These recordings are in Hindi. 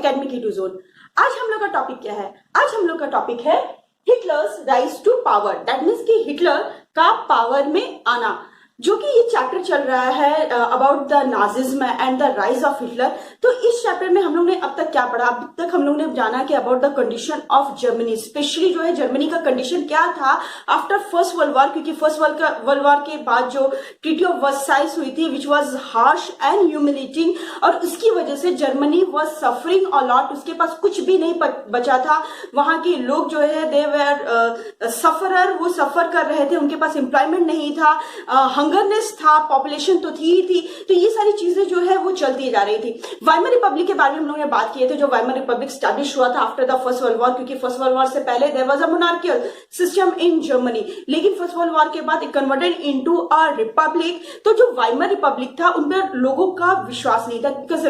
Academic E2 zone. आज हम लोग का टॉपिक क्या है? आज हम लोग का टॉपिक है Hitler's rise to power. That means कि हिटलर का पावर में आना, जो कि ये चैप्टर चल रहा है about the Nazism and the rise of Hitler. तो इस चैप्टर में हम लोग ने अब तक क्या पढ़ा? अब तक हम लोग ने जाना कि about the condition of Germany, specially जो है जर्मनी का कंडीशन क्या था आफ्टर फर्स्ट वर्ल्ड वॉर, क्योंकि फर्स्ट वर्ल्ड वॉर के बाद जो ट्रीटी ऑफ वर्साइल्स हुई थी which was harsh and humiliating, और उसकी वजह से Germany was suffering a lot. उसके पास कुछ भी नहीं बचा था। वहां के लोग जो है दे वेर सफरर, वो सफर कर रहे थे, उनके पास एम्प्लॉयमेंट नहीं था, हंगरनेस था, पॉपुलेशन तो थी ही थी। तो ये सारी चीजें जो है वो चलती जा रही थी। वाइमर रिपब्लिक के बारे में हम लोगों ने बात किए थे, जो वाइमर रिपब्लिक स्टैब्लिश हुआ था after the first world war, क्योंकि फर्स्ट वर्ल्ड वॉर से पहले there was a monarchial system in Germany, लेकिन फर्स्ट वर्ल्ड वॉर के बाद it converted into a republic. तो जो वाइमर रिपब्लिक था उन पर लोगों का विश्वास नहीं था, बिकॉज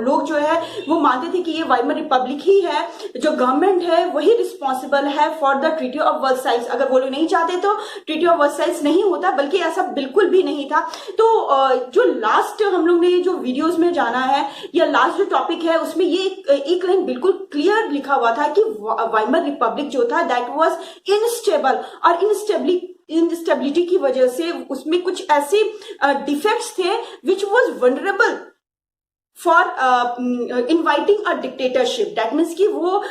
लोग जो है वो मानते थे कि ये वाइमर रिपब्लिक ही है, जो गवर्नमेंट है वही रिस्पॉन्सिबल है for the treaty of Versailles. अगर वो लोग नहीं चाहते तो ट्रीटी ऑफ वर्साइल्स नहीं होता, बल्कि ऐसा बिल्कुल भी नहीं था। तो जो लास्ट हम लोग ने जो वीडियोस में जाना है, या लास्ट जो टॉपिक है, उसमें ये एक लाइन बिल्कुल क्लियर लिखा हुआ था कि वाइमर रिपब्लिक जो था दैट वाज इनस्टेबल, और इनस्टेबिलिटी की वजह से उसमें कुछ ऐसे डिफेक्ट्स थे which was vulnerable for inviting a dictatorship. That means कि वो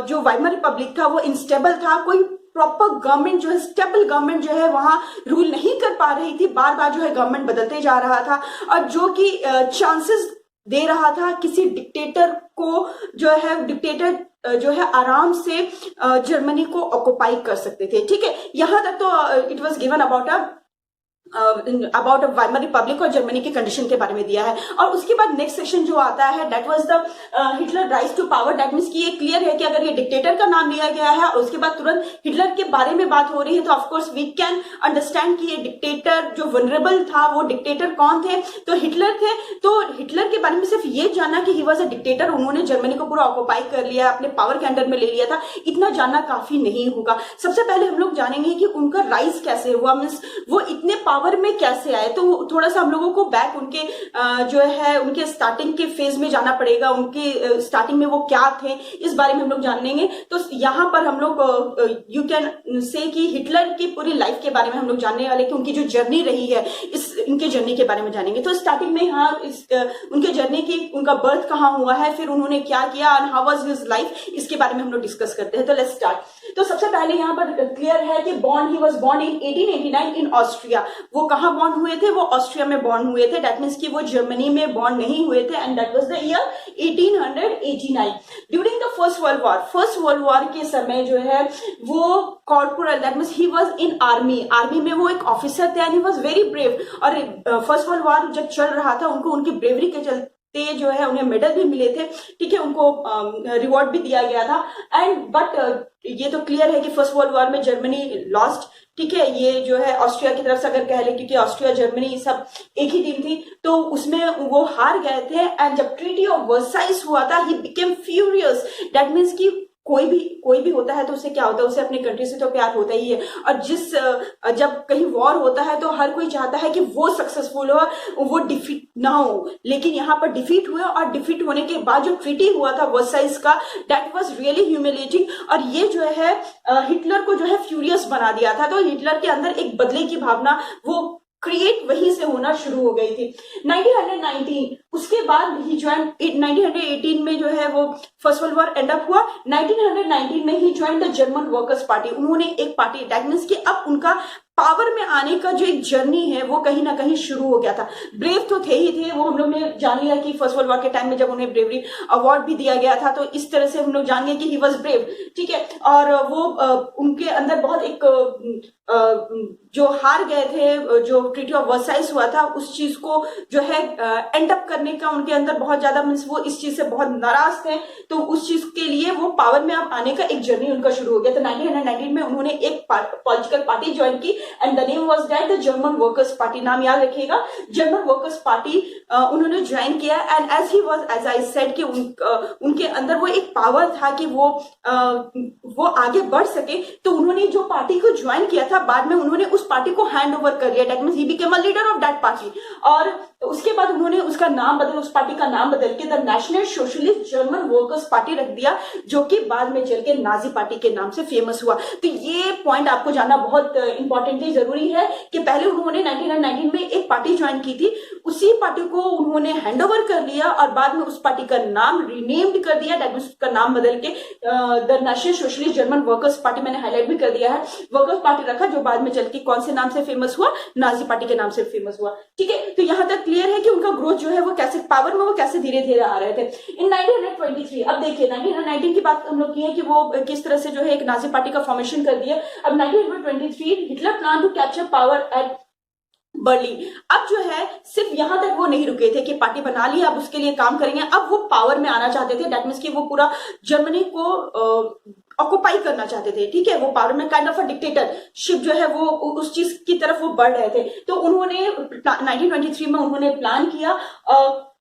जो वाइमर रिपब्लिक था वो इनस्टेबल था, कोई प्रॉपर गवर्नमेंट जो है, स्टेबल गवर्नमेंट जो है वहां रूल नहीं कर पा रही थी, बार बार जो है गवर्नमेंट बदलते जा रहा था, और जो कि चांसेस दे रहा था किसी डिक्टेटर को, जो है डिक्टेटर जो है आराम से जर्मनी को ऑक्युपाई कर सकते थे। ठीक है, यहां तक तो it was given about Weimar Republic और जर्मनी के कंडीशन के बारे में दिया है। और उसके बाद नेक्स्ट सेक्शन जो आता है that was the Hitler rise to power. That means कि ये क्लियर है कि अगर ये डिक्टेटर का नाम लिया गया है और उसके बाद तुरंत हिटलर के बारे में बात हो रही है, तो ऑफकोर्स वी कैन अंडरस्टैंड कि ये डिक्टेटर जो वनरेबल था वो डिक्टेटर कौन थे, तो हिटलर थे। तो हिटलर के बारे में सिर्फ ये जानना कि ही वॉज अ डिक्टेटर, उन्होंने जर्मनी को पूरा ऑक्युपाई कर लिया, अपने पावर के अंडर में ले लिया था, इतना जानना काफी नहीं होगा। सबसे पहले हम लोग जानेंगे कि उनका राइज कैसे हुआ, मीन्स वो इतने पावर में कैसे आए। तो थोड़ा सा हम लोगों को बैक उनके जो है उनके स्टार्टिंग के फेज में जाना पड़ेगा, उनके स्टार्टिंग में वो क्या थे इस बारे में हम लोग जानेंगे। तो यहाँ पर हम लोग यू कैन से कि हिटलर की पूरी लाइफ के बारे में हम लोग जानने वाले, कि उनकी जो जर्नी रही है इनके जर्नी के बारे में जानेंगे। तो स्टार्टिंग में यहाँ उनके जर्नी की, उनका बर्थ कहाँ हुआ है, फिर उन्होंने क्या किया and how was his life, इसके बारे में हम लोग डिस्कस करते हैं। तो लेट्स स्टार्ट। तो सबसे पहले यहाँ पर क्लियर है कि he was born in 1889 in Austria. वो कहाँ बॉर्न हुए थे? वो ऑस्ट्रिया में बॉर्न हुए थे। दैट मीन्स कि वो जर्मनी में बॉर्न नहीं हुए थे, and that was the year 1889 during the first world war. First world war के समय जो है वो corporal, that means he was in army में वो एक ऑफिसर थे, and he was very brave. और फर्स्ट वर्ल्ड वॉर जब चल रहा था उनको उनकी ब्रेवरी के चलते जो है उन्हें मेडल भी मिले थे। ठीक है, उनको रिवॉर्ड भी दिया गया था। एंड बट ये तो क्लियर है कि फर्स्ट वर्ल्ड वॉर में जर्मनी लॉस्ट। ठीक है, ये जो है ऑस्ट्रिया की तरफ से अगर कह ले, क्योंकि ऑस्ट्रिया जर्मनी सब एक ही टीम थी, तो उसमें वो हार गए थे। एंड जब ट्रीटी ऑफ वर्साइल्स हुआ था he became furious. That means कि कोई भी होता है तो उसे क्या होता है, उसे अपनी कंट्री से तो प्यार होता ही है। और जब कहीं वॉर होता है तो हर कोई चाहता है कि वो सक्सेसफुल हो, वो डिफीट ना हो। लेकिन यहाँ पर डिफीट हुआ, और डिफीट होने के बाद जो ट्रीटी हुआ था वर्साइल्स का, दैट वाज रियली ह्यूमिलेटिंग। और ये जो है हिटलर को जो है फ्यूरियस बना दिया था। तो हिटलर के अंदर एक बदले की भावना वो क्रिएट वहीं से होना शुरू हो गई थी। 1919 उसके बाद ही ज्वाइन, 1918 में जो है वो first world war end up हुआ। 1919 में ही join the German workers party. उन्होंने एक पार्टी, दैट मीन्स कि अब उनका पावर में आने का जो एक जर्नी है वो कहीं ना कहीं शुरू हो गया था। ब्रेव तो थे ही थे, वो हम लोग ने जान लिया कि फर्स्ट वर्ल्ड वॉर के टाइम में जब उन्हें ब्रेवरी अवार्ड भी दिया गया था, तो इस तरह से हम लोग जान गए कि ही वाज ब्रेव। ठीक है, और वो उनके अंदर बहुत एक जो हार गए थे, जो ट्रीटी ऑफ वर्साइल्स हुआ था, उस चीज को जो है एंड अप करने का उनके अंदर बहुत ज्यादा, मीन्स वो इस चीज से बहुत नाराज थे। तो उस चीज के लिए वो पावर में अब आने का एक जर्नी उनका शुरू हो गया। तो 1919 में उन्होंने एक पॉलिटिकल पार्टी ज्वाइन की, and the name was that the German workers party. नाम याद रखिएगा, जर्मन वर्कर्स पार्टी उन्होंने ज्वाइन किया। एंड एज आई सेड कि उनके अंदर वो एक पावर था कि वो आगे बढ़ सके। तो उन्होंने जो पार्टी को ज्वाइन किया था, बाद में उन्होंने उस पार्टी को हैंड ओवर कर लिया। That means he became a leader of that party. और उसके बाद उन्होंने उसका नाम बदल उस पार्टी का नाम बदल के the national socialist German workers party रख दिया, जो कि बाद में चल के नाजी पार्टी के नाम से फेमस हुआ। तो ये पॉइंट आपको जानना बहुत इंपॉर्टेंटली जरूरी है कि पहले उन्होंने 1919 में एक पार्टी ज्वाइन की थी, उसी पार्टी को उन्होंने हैंड ओवर कर लिया और बाद में उस पार्टी का नाम रीनेम्ड कर दिया, दैट मींस उसका नाम बदल के the national socialist German workers party, मैंने हाईलाइट भी कर दिया है, वर्कर्स पार्टी रखा, जो बाद में चल के कौन से नाम से फेमस हुआ, नाजी पार्टी के नाम से फेमस हुआ। ठीक है, तो यहां तक क्लियर है कि उनका ग्रोथ जो है वो कैसे पावर में वो कैसे धीरे धीरे आ रहे थे। इन 1923 अब देखिए 1919 की बात हम लोग की है कि वो किस तरह से जो है एक नाजी पार्टी का फॉर्मेशन कर दिया। अब 1923 Hitler plan to capture power at Berlin. अब जो है सिर्फ यहां तक वो नहीं रुके थे कि पार्टी बना ली, अब उसके लिए काम करेंगे, अब वो पावर में आना चाहते थे, दैट मींस कि वो पूरा जर्मनी को ऑक्युपाई करना चाहते थे। ठीक है, वो पावर में काइंड ऑफ अ डिक्टेटरशिप जो है वो उस चीज की तरफ वो बढ़ रहे थे। तो उन्होंने 1923 में उन्होंने प्लान किया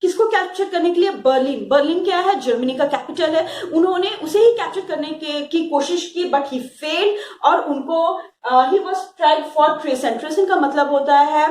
किसको कैप्चर करने के लिए, बर्लिन। बर्लिन क्या है, जर्मनी का कैपिटल है। उन्होंने उसे ही कैप्चर करने की कोशिश की, बट ही फेल्ड, और उनको ही वाज ट्राइड फॉर ट्रेसन। ट्रेसन का मतलब होता है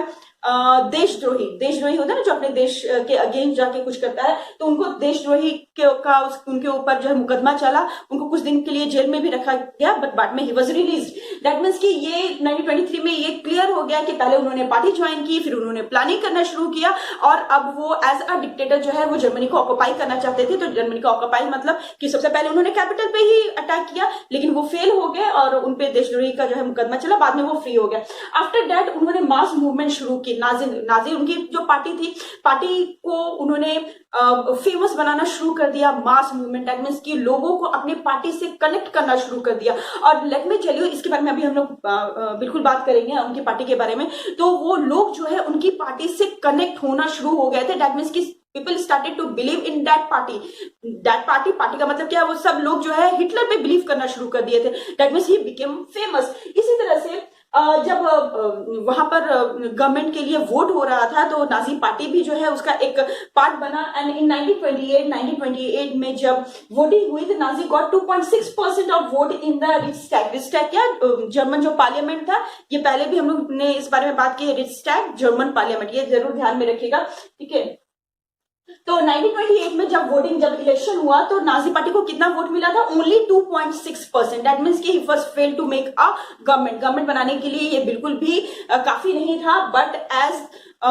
देशद्रोही। देशद्रोही होता है ना, जो अपने देश के अगेंस्ट जाके कुछ करता है, तो उनको देशद्रोही का उनके ऊपर जो है मुकदमा चला, उनको कुछ दिन के लिए जेल में भी रखा गया, बट बाद में he was released. That means कि ये 1923 में ये क्लियर हो गया कि पहले उन्होंने पार्टी ज्वाइन की, फिर उन्होंने प्लानिंग करना शुरू किया, और अब वो एज अ डिक्टेटर जो है वो जर्मनी को ऑक्युपाई करना चाहते थे। तो जर्मनी का ऑक्युपाई मतलब कि सबसे पहले उन्होंने कैपिटल पे ही अटैक किया, लेकिन वो फेल हो गए और उनपे देशद्रोही का जो है मुकदमा चला, बाद में वो फ्री हो गया। आफ्टर दैट उन्होंने मास मूवमेंट शुरू की। नाजी उनकी जो पार्टी थी, पार्टी को उन्होंने फेमस बनाना शुरू कर दिया, मास मूवमेंट, दैट मींस कि लोगों को अपनी पार्टी से कनेक्ट करना शुरू कर दिया। और लेट मी टेल यू, इसके बारे में अभी हम लोग बिल्कुल बात करेंगे उनकी पार्टी के बारे में। तो वो लोग जो है उनकी पार्टी से कनेक्ट होना शुरू हो गए थे, दैट मींस कि people started to believe in that party. Party का मतलब क्या है, वो सब लोग जो है हिटलर पे बिलीव करना शुरू कर दिए थे, that means he became famous. इसी तरह से जब वहां पर गवर्नमेंट के लिए वोट हो रहा था, तो नाजी पार्टी भी जो है उसका एक पार्ट बना। एंड इन 1928 में जब वोटिंग हुई, तो Nazi got 2.6% of vote in the Reichstag. Reichstag क्या, जर्मन जो पार्लियामेंट था, ये पहले भी हम लोग ने इस बारे में बात की है, रिक्सटैग जर्मन पार्लियामेंट, ये जरूर ध्यान में रखिएगा। ठीक है, तो 1928 में जब इलेक्शन हुआ, तो नाजी पार्टी को कितना वोट मिला था, ओनली 2.6%। दैट मींस कि he was fail to make a government बनाने के लिए ये बिल्कुल भी काफी नहीं था। But as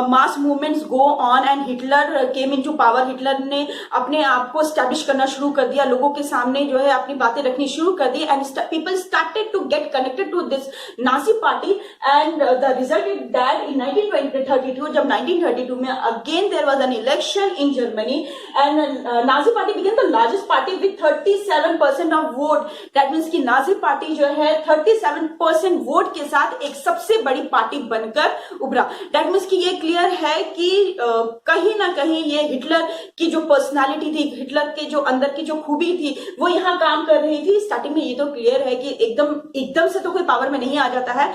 mass movements go on and Hitler came into power, Hitler ने अपने आप को स्टैब्लिश करना शुरू कर दिया, लोगों के सामने जो है अपनी बातें रखनी शुरू कर दी, and people started to get connected to this Nazi party. And the result is that in 1932, जब 1932 में again there was an election in Germany, and Nazi party became the largest party with 37% of vote. That means कि नाजी पार्टी जो है 37% वोट के साथ एक सबसे बड़ी पार्टी बनकर उभरा। दैट मींस कि ये क्लियर है कि कहीं ना कहीं ये हिटलर की जो पर्सनालिटी थी, हिटलर के जो अंदर की जो खूबी थी, वो यहाँ काम कर रही थी। स्टार्टिंग में ये तो क्लियर है कि एकदम से तो कोई पावर में नहीं आ जाता है,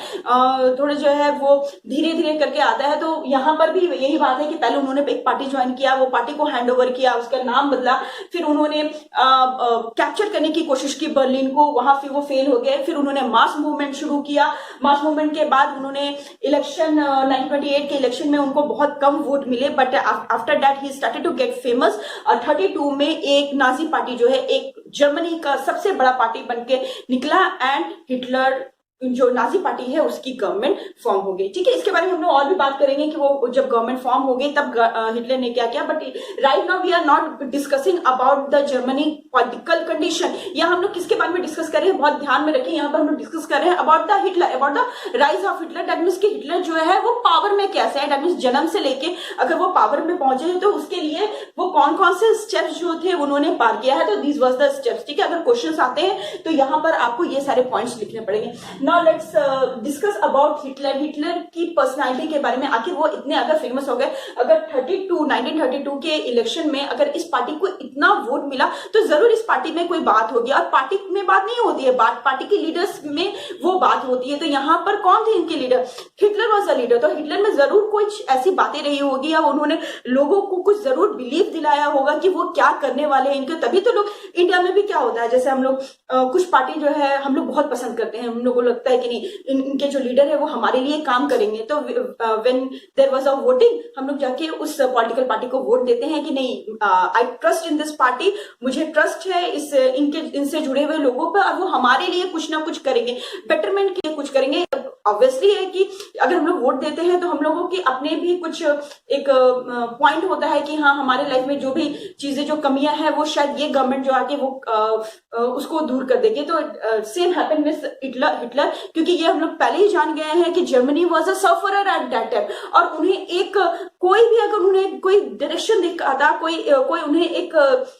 थोड़े जो है वो धीरे धीरे करके आता है। तो यहाँ पर भी यही बात है कि पहले उन्होंने एक पार्टी ज्वाइन किया, वो पार्टी को हैंड ओवर किया, उसका नाम बदला, फिर उन्होंने कैप्चर करने की कोशिश की बर्लिन को, वहां फिर वो फेल हो गए। फिर उन्होंने मास मूवमेंट शुरू किया। मास मूवमेंट के बाद उन्होंने इलेक्शन 1928 के इलेक्शन में उनको बहुत कम वोट मिले, but after that he started to get famous. और 32 में एक नाजी पार्टी जो है एक जर्मनी का सबसे बड़ा पार्टी बनके निकला, एंड हिटलर जो नाजी पार्टी है उसकी गवर्नमेंट फॉर्म हो गई। ठीक है, इसके बारे में हम लोग और भी बात करेंगे कि वो जब गवर्नमेंट फॉर्म हो गई तब हिटलर ने क्या किया। But right now we are not discussing about the Germany political condition. यहाँ हम लोग किसके बारे में डिस्कस कर रहे हैं, बहुत ध्यान में रखें, यहाँ पर हम लोग डिस्कस कर रहे हैं about the Hitler, about the rise of Hitler. That means कि हिटलर जो है वो पावर में कैसे है, दैट मींस जन्म से लेके अगर वो पावर में पहुंचे हैं तो उसके लिए वो कौन कौन से स्टेप्स जो थे उन्होंने पार किया है। तो दिस वाज द स्टेप्स। ठीक है, अगर क्वेश्चंस आते हैं तो यहाँ पर आपको ये सारे पॉइंट्स लिखने पड़ेंगे। Now let's discuss about Hitler. Hitler की पर्सनालिटी के बारे में, आखिर वो इतने अगर फेमस हो गए, अगर 1932 के इलेक्शन में अगर इस पार्टी को इतना वोट मिला, तो जरूर इस पार्टी में कोई बात होगी। और पार्टी में बात नहीं होती है, बात पार्टी के लीडर्स में वो बात होती है। तो यहाँ पर कौन थे इनके leader, Hitler was a leader. तो हिटलर में जरूर कुछ ऐसी बातें रही होगी, या उन्होंने लोगों को कुछ जरूर बिलीव दिलाया होगा कि वो क्या करने वाले हैं इनके। तभी तो लोग, इंडिया में भी क्या होता है, जैसे हम लोग कुछ पार्टी जो है हम लोग बहुत पसंद करते हैं, हम लोगों को लगता है कि नहीं इनके जो लीडर है वो हमारे लिए काम करेंगे, तो when there was a voting हम लोग जाके उस पॉलिटिकल पार्टी को वोट देते हैं कि नहीं I trust in this party, मुझे ट्रस्ट है इनसे जुड़े हुए लोगों पर और वो हमारे लिए कुछ ना कुछ करेंगे, बेटरमेंट के लिए कुछ करेंगे। ऑब्वियसली है कि अगर हम लोग वोट देते हैं तो हम लोगों की अपने भी कुछ एक पॉइंट होता है कि हाँ हमारे लाइफ में जो भी चीजें जो कमियां हैं वो शायद ये गवर्नमेंट जो आके वो उसको दूर कर देगी। तो सेम हैपन विद हिटलर, क्योंकि ये हम लोग पहले ही जान गए हैं कि Germany was a sufferer at that time, और उन्हें एक कोई भी अगर उन्हें कोई डायरेक्शन दिखाता, कोई उन्हें एक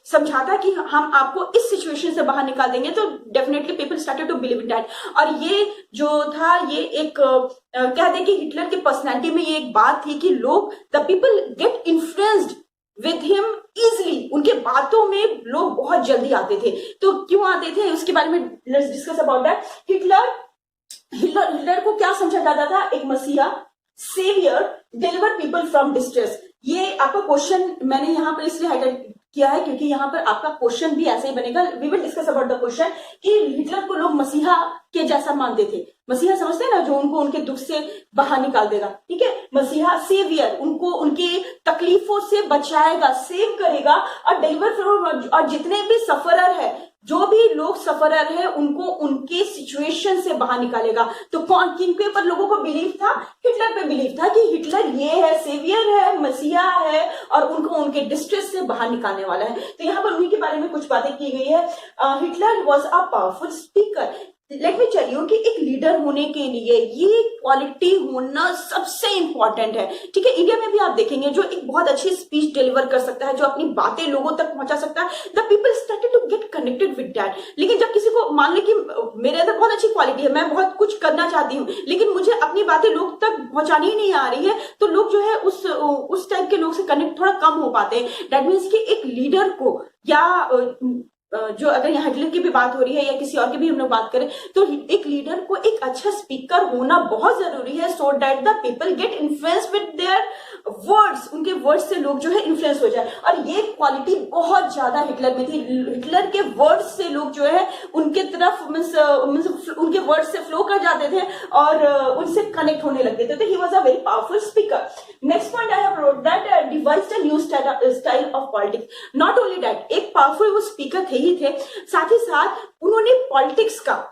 समझाता कि हम आपको इस सिचुएशन से बाहर निकाल देंगे, तो definitely people started to believe in that. और ये जो था ये एक कह दे कि हिटलर की पर्सनैलिटी में ये एक बात थी कि लोग the people get influenced with him easily, उनके बातों में लोग बहुत जल्दी आते थे। तो क्यों आते थे उसके बारे में let's discuss about that. Hitler को क्या समझा जाता था? एक मसीहा, saviour, deliver people from distress. ये आपका क्वेश्चन मैंने यहाँ पर इसलिए हाईलाइट किया है क्योंकि यहाँ पर आपका क्वेश्चन भी ऐसे ही बनेगा। We will discuss about the question कि हिटलर को लोग मसीहा के जैसा मानते थे। मसीहा समझते हैं ना, जो उनको उनके दुख से बाहर निकाल देगा, ठीक है। मसीहा सेवियर, उनको उनके तकलीफों से बचाएगा, सेव करेगा, और डिलीवर फ्रॉम, और जितने भी सफरर है, जो भी लोग सफरर है उनको उनके सिचुएशन से बाहर निकालेगा। तो कौन किन के ऊपर लोगों को बिलीव था? हिटलर पे बिलीव था कि हिटलर ये है, सेवियर है, मसीहा है, और उनको उनके डिस्ट्रेस से बाहर निकालने वाला है। तो यहाँ पर उन्हीं के बारे में कुछ बातें की गई है। Hitler was a powerful speaker. Let me tell you कि एक लीडर होने के लिए ये क्वालिटी होना सबसे इंपॉर्टेंट है, ठीक है। इंडिया में भी आप देखेंगे जो एक बहुत अच्छी स्पीच डिलीवर कर सकता है, जो अपनी बातें लोगों तक पहुंचा सकता है, the people started to get connected with that. लेकिन जब किसी को मान ले कि मेरे अंदर बहुत अच्छी क्वालिटी है, मैं बहुत कुछ करना चाहती हूँ, लेकिन मुझे अपनी बातें लोग तक पहुंचानी ही नहीं आ रही है, तो लोग जो है उस टाइप के लोग से कनेक्ट थोड़ा कम हो पाते हैं। दैट मीन्स कि एक लीडर को, या जो अगर यहाँ हिटलर की भी बात हो रही है या किसी और की भी हम लोग बात करें, तो एक लीडर को एक अच्छा स्पीकर होना बहुत जरूरी है, so that the people get influence with their words, उनके वर्ड्स से लोग जो है इन्फ्लुएंस हो जाए। और ये क्वालिटी बहुत ज्यादा हिटलर में थी। हिटलर के वर्ड्स से लोग जो है उनके तरफ उनके वर्ड्स से फ्लो कर जाते थे और उनसे कनेक्ट होने लगते थे। तो he was a very powerful speaker. Next point I have wrote that devised a new style of politics. Not only that, एक पावरफुल वो स्पीकर थे ही थे, साथ ही साथ उन्होंने पॉलिटिक्स का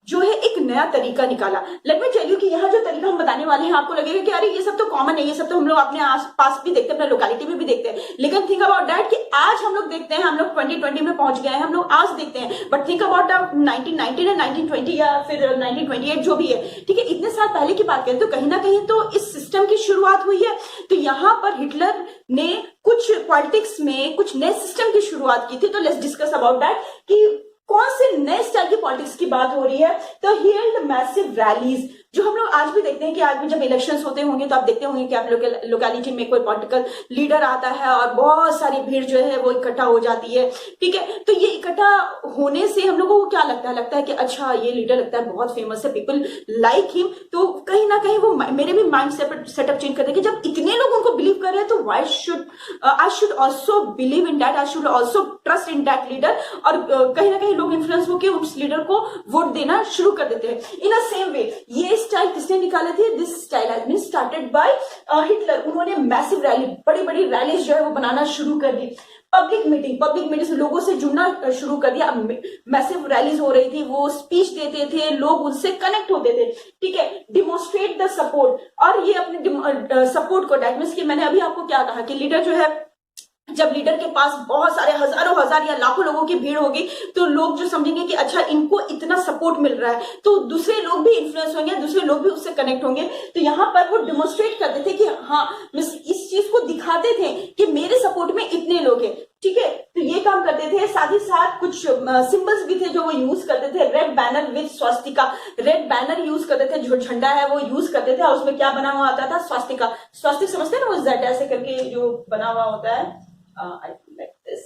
जो है एक नया तरीका निकाला। लेट मी टेल यू कि यहाँ जो तरीका हम बताने वाले हैं आपको लगेगा कि अरे ये सब तो कॉमन है, ये सब तो हम लोग अपने आसपास भी देखते हैं, अपने लोकेलिटी में भी देखते हैं। लेकिन थिंक अबाउट दैट कि आज हम लोग देखते हैं, हम लोग 2020 में पहुंच गए हैं, हम लोग आज देखते हैं, बट थिंक अबाउट 1919 या 1920 या फिर 1928 जो भी है, ठीक है, इतने साल पहले की बात करें तो कहीं ना कहीं तो इस सिस्टम की शुरुआत हुई है। तो यहाँ पर हिटलर ने कुछ पॉलिटिक्स में कुछ नए सिस्टम की शुरुआत की थी। तो लेट्स डिस्कस अबाउट दैट कि कौन से नए स्टाइल की पॉलिटिक्स की बात हो रही है। तो ही हेल्ड मैसिव रैलीज, जो हम लोग आज भी देखते हैं कि आज भी जब इलेक्शंस होते होंगे तो आप देखते होंगे कि आप लोकेलिटी में कोई पॉलिटिकल लीडर आता है और बहुत सारी भीड़ जो है वो इकट्ठा हो जाती है, ठीक है। तो ये इकट्ठा होने से हम लोगों को क्या लगता है कि अच्छा ये लीडर लगता है बहुत फेमस है, पीपल लाइक हिम। तो कहीं ना कहीं वो मेरे भी माइंड सेटअप चेंज करते हैं कि जब इतने लोग उनको बिलीव कर रहे हैं तो I should also believe in that, I should also trust in that leader. और कहीं ना कहीं लोग इन्फ्लुएंस होकर उस लीडर को वोट देना शुरू कर देते हैं। इन अ सेम वे ये स्टाइल किसने निकाले थे? This style has been started by Hitler. उन्होंने मैसिव रैली, बड़ी बड़ी रैलीज जो है वो बनाना शुरू कर दी। पब्लिक मीटिंग लोगों से जुड़ना शुरू कर दिया। मैसिव रैलीज हो रही थी, वो स्पीच देते थे, लोग उनसे कनेक्ट होते थे, ठीक है। डिमोन्स्ट्रेट द सपोर्ट, और ये अपने सपोर्ट को, दैट मींस कि मैंने अभी आपको क्या कहा कि लीडर जो है, जब लीडर के पास बहुत सारे हजारों हजार या लाखों लोगों की भीड़ होगी तो लोग जो समझेंगे कि अच्छा इनको इतना सपोर्ट मिल रहा है, तो दूसरे लोग भी इन्फ्लुएंस होंगे, दूसरे लोग भी उससे कनेक्ट होंगे। तो यहाँ पर वो डिमोन्स्ट्रेट करते थे कि हाँ, इस चीज को दिखाते थे कि मेरे सपोर्ट में इतने लोग हैं, ठीक है। तो ये काम करते थे। साथ ही साथ कुछ सिंबल्स भी थे जो वो यूज करते थे। Red banner with Swastika, red banner use करते थे, जो झंडा है वो यूज करते थे, और उसमें क्या बना हुआ आता था? स्वास्तिका। स्वास्तिक समझते हैं ना, वो जेड ऐसे करके जो बना हुआ होता है, I like this,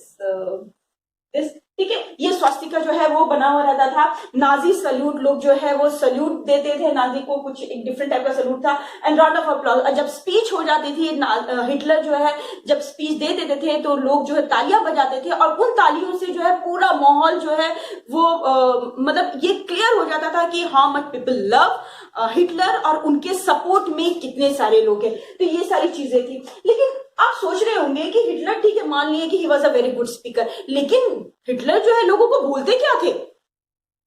ठीक है। ये स्वास्तिका जो है वो बना हुआ रहता था। नाजी सल्यूट, लोग जो है वो सल्यूट देते थे नाजी को, कुछ एक डिफरेंट टाइप का सल्यूट था। एंड राउंड ऑफ अप्लॉज, जब स्पीच हो जाती थी, हिटलर जो है जब स्पीच दे देते थे तो लोग जो है तालियां बजाते थे, और उन तालियों से जो है पूरा का माहौल जो है वो मतलब ये क्लियर हो जाता था कि how much people love Hitler और उनके सपोर्ट में कितने सारे लोग हैं। तो ये सारी चीजें थी। लेकिन आप सोच रहे होंगे कि हिटलर, ठीक है, मान लिए कि he was a very good speaker, लेकिन हिटलर जो है लोगों को बोलते क्या थे,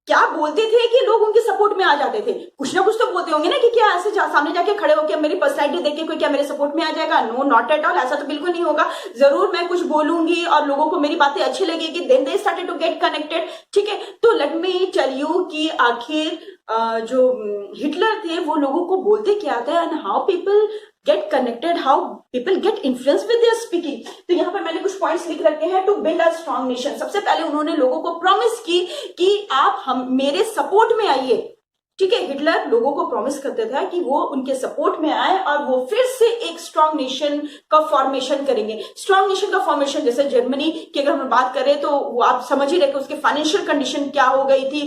क्या बोलते थे कि लोग उनके सपोर्ट में आ जाते थे? कुछ ना कुछ तो बोलते होंगे ना कि क्या ऐसे सामने जाके खड़े होकर मेरी पर्सनैलिटी देख के कोई क्या मेरे सपोर्ट में आ जाएगा? नो, नॉट एट ऑल, ऐसा तो बिल्कुल नहीं होगा। जरूर मैं कुछ बोलूंगी और लोगों को मेरी बातें अच्छी लगेगी, then they started to get connected. ठीक है, तो लेट मी टेल यू कि आखिर जो हिटलर थे वो लोगों को बोलते क्या थे and how people get connected, how people get influence with their speaking. तो यहाँ पर मैंने कुछ पॉइंट्स लिख रखे हैं। To build a strong nation, सबसे पहले उन्होंने लोगों को प्रॉमिस की कि आप हम मेरे सपोर्ट में आइए। ठीक है, हिटलर लोगों को प्रॉमिस करते था कि वो उनके सपोर्ट में आए और वो फिर से एक स्ट्रॉन्ग नेशन का फॉर्मेशन करेंगे। स्ट्रॉन्ग नेशन का फॉर्मेशन, जैसे जर्मनी की अगर हम बात करें तो वो आप समझ ही रहे कि उसके फाइनेंशियल कंडीशन क्या हो गई थी।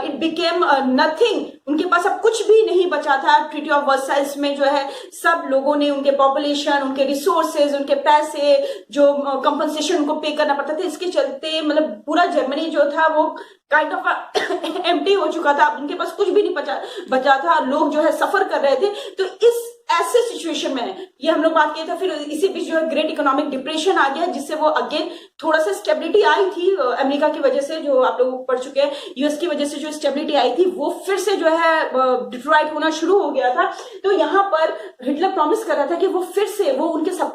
इट बिकेम नथिंग, उनके पास अब कुछ भी नहीं बचा था। ट्रीटी ऑफ वर्साइल्स में जो है सब लोगों ने उनके पॉपुलेशन, उनके रिसोर्सेज, उनके पैसे, जो कंपनसेशन उनको पे करना पड़ता था, इसके चलते मतलब पूरा जर्मनी जो था वो काइंड ऑफ एम्प्टी हो चुका था। उनके पास कुछ भी नहीं बचा था, लोग जो है सफर कर रहे थे। तो इस ऐसे सिचुएशन में ये हम लोग बात किए थे। फिर इसी बीच जो है ग्रेट इकोनॉमिक डिप्रेशन आ गया, जिससे वो अगेन थोड़ा सा स्टेबिलिटी आई थी अमेरिका की वजह से, जो आप लोग पढ़ चुके हैं, यूएस की वजह से जो स्टेबिलिटी आई थी वो फिर से जो है डिट्रॉइट होना शुरू हो गया था। तो यहाँ पर हिटलर प्रॉमिस कर रहा था कि वो फिर से वो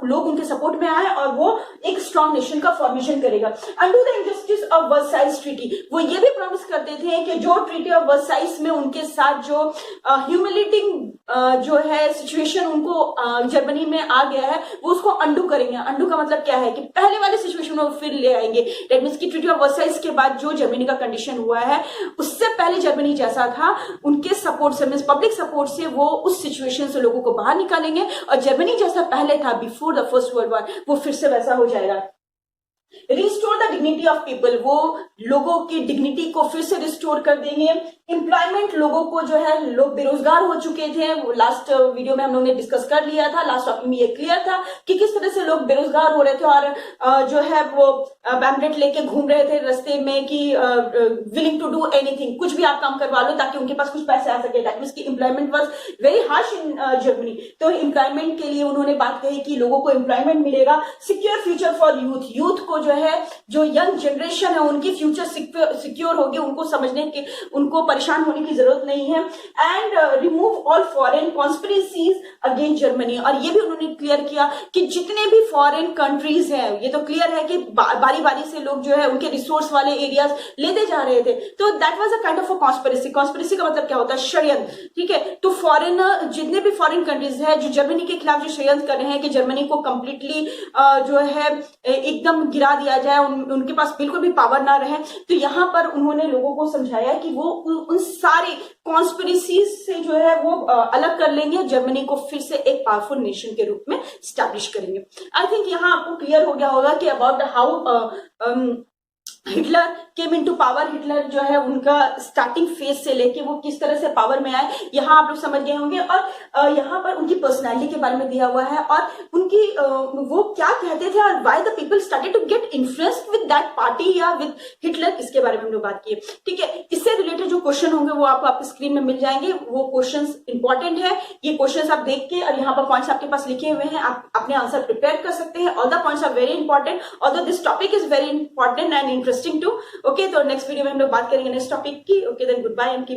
लोग उनके सपोर्ट में आए और वो एक स्ट्रॉन्ग नेशन का फॉर्मेशन करेगा। Under the injustice of Versailles treaty, वो ये भी प्रॉमिस करते थे कि जो ट्रीटी ऑफ वर्साइल्स में उनके साथ जो ह्यूमिलेटिंग जो है सिचुएशन उनको जर्मनी में आ गया है, वो उसको अंडू करेंगे। अंडू का मतलब क्या है कि पहले वाले सिचुएशन में फिर ले आएंगे। दैट मींस की ट्रीटी ऑफ वर्साइल्स के बाद जो जर्मनी का कंडीशन हुआ है उससे पहले जर्मनी जैसा था, उनके सपोर्ट से, मींस पब्लिक सपोर्ट से वो उस सिचुएशन से लोगों को बाहर निकालेंगे और जर्मनी जैसा पहले था before the first world war वो फिर से वैसा हो जाएगा। Restore the dignity of people, वो लोगों की डिग्निटी को फिर से रिस्टोर कर देंगे। एम्प्लॉयमेंट, लोगों को जो है, लोग बेरोजगार हो चुके थे, वो लास्ट वीडियो में हम लोगों ने डिस्कस कर लिया था। लास्ट टॉपिक में ये क्लियर था कि किस तरह से लोग बेरोजगार हो रहे थे और जो है वो पैम्पलेट लेके घूम रहे थे रास्ते में कि विलिंग टू डू एनीथिंग, कुछ भी आप काम करवा लो ताकि उनके पास कुछ पैसे आ सके। दैट मींस की employment was very harsh in Germany. तो एम्प्लॉयमेंट के लिए उन्होंने बात कही कि लोगों को एम्प्लॉयमेंट मिलेगा। Secure future for youth, youth को जो है, जो यंग जनरेशन है उनकी फ्यूचर सिक्योर होगी, उनको समझने के, उनको परेशान होने की जरूरत नहीं है। And remove all foreign conspiracies against Germany, और ये भी उन्होंने क्लियर किया कि जितने भी फॉरेन कंट्रीज हैं, ये तो क्लियर है कि बारी बारी से लोग जो है उनके रिसोर्स वाले एरियाज लेते जा रहे थे। तो that was a kind of a conspiracy. Conspiracy का मतलब क्या होता है? षड्यंत्र। ठीक है, तो फॉरेन, जितने भी फॉरेन कंट्रीज है जो जर्मनी के खिलाफ जो षड्यंत्र कर रहे हैं कि जर्मनी को कंप्लीटली जो है एकदम गिरा दिया जाए, उनके पास बिल्कुल भी पावर ना रहे, तो यहाँ पर उन्होंने लोगों को समझाया कि वो उन सारे कॉन्स्पिरेसीज से जो है वो अलग कर लेंगे, जर्मनी को फिर से एक पावरफुल नेशन के रूप में स्टैब्लिश करेंगे। आई थिंक यहाँ आपको क्लियर हो गया होगा कि about how Hitler came into power. Hitler जो है उनका स्टार्टिंग फेज से लेके वो किस तरह से पावर में आए, यहाँ आप लोग समझ गए होंगे। और यहाँ पर उनकी पर्सनालिटी के बारे में दिया हुआ है और उनकी वो क्या कहते थे और why the people started to get influenced with that party या विद हिटलर, इसके बारे में हम लोग बात किए। ठीक है, इससे रिलेटेड जो क्वेश्चन होंगे वो आपको आपकी स्क्रीन में मिल जाएंगे। वो क्वेश्चन इंपॉर्टेंट है, ये क्वेश्चन आप देख के और यहाँ पर पॉइंट्स आपके पास लिखे हुए हैं, आप अपने आंसर प्रिपेयर कर सकते हैं। All the points are very important, although this topic is very important and interesting too. Okay, तो नेक्स्ट वीडियो में हम लोग बात करेंगे नेक्स्ट टॉपिक की। Okay, then good bye and keep